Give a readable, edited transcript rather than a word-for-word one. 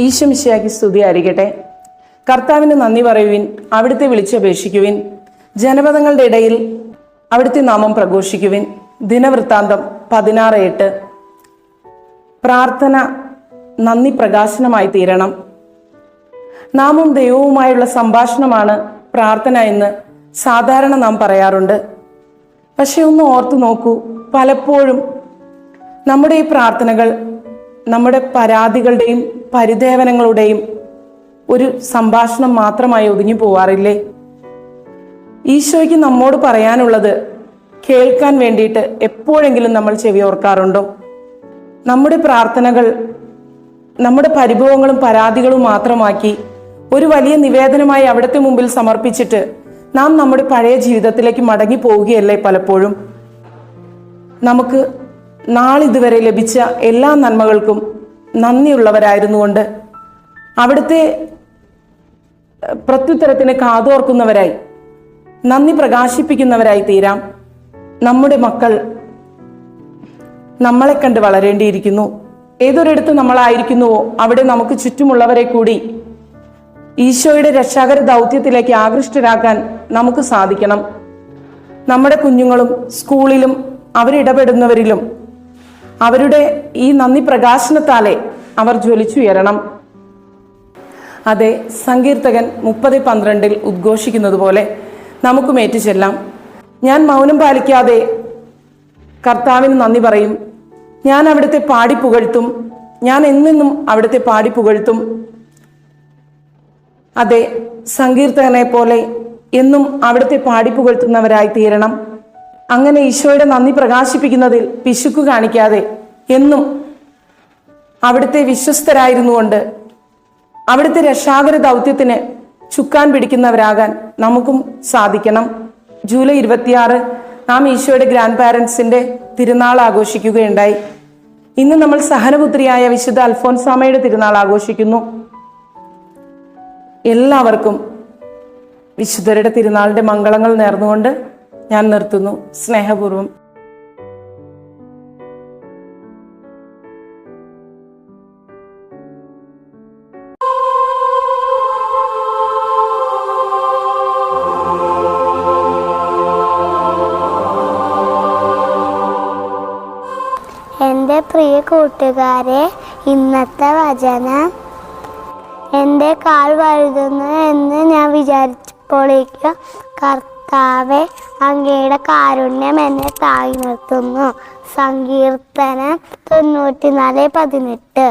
ഈശോ മിശിഹായ്ക്ക് സ്തുതിയായിരിക്കട്ടെ. കർത്താവിന് നന്ദി പറയുവിൻ, അവിടുത്തെ വിളിച്ചപേക്ഷിക്കുവിൻ, ജനപദങ്ങളുടെ ഇടയിൽ അവിടുത്തെ നാമം പ്രഘോഷിക്കുവിൻ. ദിനവൃത്താന്തം 16:8. പ്രാർത്ഥന നന്ദി പ്രകാശനമായി തീരണം. നാമും ദൈവവുമായുള്ള സംഭാഷണമാണ് പ്രാർത്ഥന എന്ന് സാധാരണ നാം പറയാറുണ്ട്. പക്ഷെ ഒന്ന് ഓർത്തു നോക്കൂ, പലപ്പോഴും നമ്മുടെ ഈ പ്രാർത്ഥനകൾ നമ്മുടെ പരാതികളുടെയും പരിദേവനങ്ങളുടെയും ഒരു സംഭാഷണം മാത്രമായി ഒതുങ്ങി പോവാറില്ലേ? ഈശോയ്ക്ക് നമ്മോട് പറയാനുള്ളത് കേൾക്കാൻ വേണ്ടിയിട്ട് എപ്പോഴെങ്കിലും നമ്മൾ ചെവിയോർക്കാറുണ്ടോ? നമ്മുടെ പ്രാർത്ഥനകൾ നമ്മുടെ പരിഭവങ്ങളും പരാതികളും മാത്രമാക്കി ഒരു വലിയ നിവേദനമായി അവിടുത്തെ മുമ്പിൽ സമർപ്പിച്ചിട്ട് നാം നമ്മുടെ പഴയ ജീവിതത്തിലേക്ക് മടങ്ങി പോവുകയല്ലേ പലപ്പോഴും? നമുക്ക് നാളിതുവരെ ലഭിച്ച എല്ലാ നന്മകൾക്കും നന്ദിയുള്ളവരായിരുന്നുകൊണ്ട് അവിടുത്തെ പ്രത്യുത്തരത്തിന് കാതോർക്കുന്നവരായി നന്ദി പ്രകാശിപ്പിക്കുന്നവരായി തീരാം. നമ്മുടെ മക്കൾ നമ്മളെ കണ്ട് വളരേണ്ടിയിരിക്കുന്നു. ഏതൊരിടത്ത് നമ്മളായിരിക്കുന്നുവോ അവിടെ നമുക്ക് ചുറ്റുമുള്ളവരെ കൂടി ഈശോയുടെ രക്ഷാകര ദൗത്യത്തിലേക്ക് ആകൃഷ്ടരാക്കാൻ നമുക്ക് സാധിക്കണം. നമ്മുടെ കുഞ്ഞുങ്ങളും സ്കൂളിലും അവരിടപെടുന്നവരിലും അവരുടെ ഈ നന്ദി പ്രകാശനത്താലെ അവർ ജ്വലിച്ചുയരണം. അതെ, സങ്കീർത്തകൻ 30:12 ഉദ്ഘോഷിക്കുന്നത് പോലെ നമുക്കും ഏറ്റുചൊല്ലാം. ഞാൻ മൗനം പാലിക്കാതെ കർത്താവിന് നന്ദി പറയും. ഞാൻ അവിടുത്തെ പാടി പുകഴ്ത്തും. ഞാൻ എന്നെന്നും അവിടുത്തെ പാടി പുകഴ്ത്തും. അതെ, സങ്കീർത്തകനെ പോലെ എന്നും അവിടുത്തെ പാടി പുകഴ്ത്തുന്നവരായി തീരണം. അങ്ങനെ ഈശോയുടെ നന്ദി പ്രകാശിപ്പിക്കുന്നതിൽ പിശുക്കു കാണിക്കാതെ എന്നും അവിടുത്തെ വിശ്വസ്തരായിരുന്നുകൊണ്ട് അവിടുത്തെ രക്ഷാകര ദൗത്യത്തിന് ചുക്കാൻ പിടിക്കുന്നവരാകാൻ നമുക്കും സാധിക്കണം. ജൂലൈ 26 നാം ഈശോയുടെ ഗ്രാൻഡ് പാരൻസിന്റെ തിരുനാൾ ആഘോഷിക്കുകയുണ്ടായി. ഇന്ന് നമ്മൾ സഹനപുത്രിയായ വിശുദ്ധ അൽഫോൻസാമയുടെ തിരുനാൾ ആഘോഷിക്കുന്നു. എല്ലാവർക്കും വിശുദ്ധരുടെ തിരുനാളിന്റെ മംഗളങ്ങൾ നേർന്നുകൊണ്ട് ഞാൻ നിർത്തുന്നു. സ്നേഹപൂർവം. എൻ്റെ പ്രിയ കൂട്ടുകാരെ, ഇന്നത്തെ വചനം എൻ്റെ കാൽ വഴുതുന്നു എന്ന് ഞാൻ വിചാരിച്ചപ്പോഴേക്കും കർത്താവെ അങ്ങയുടെ കാരുണ്യം എന്നെ താങ്ങി നിർത്തുന്നു. സങ്കീർത്തനം 94:18.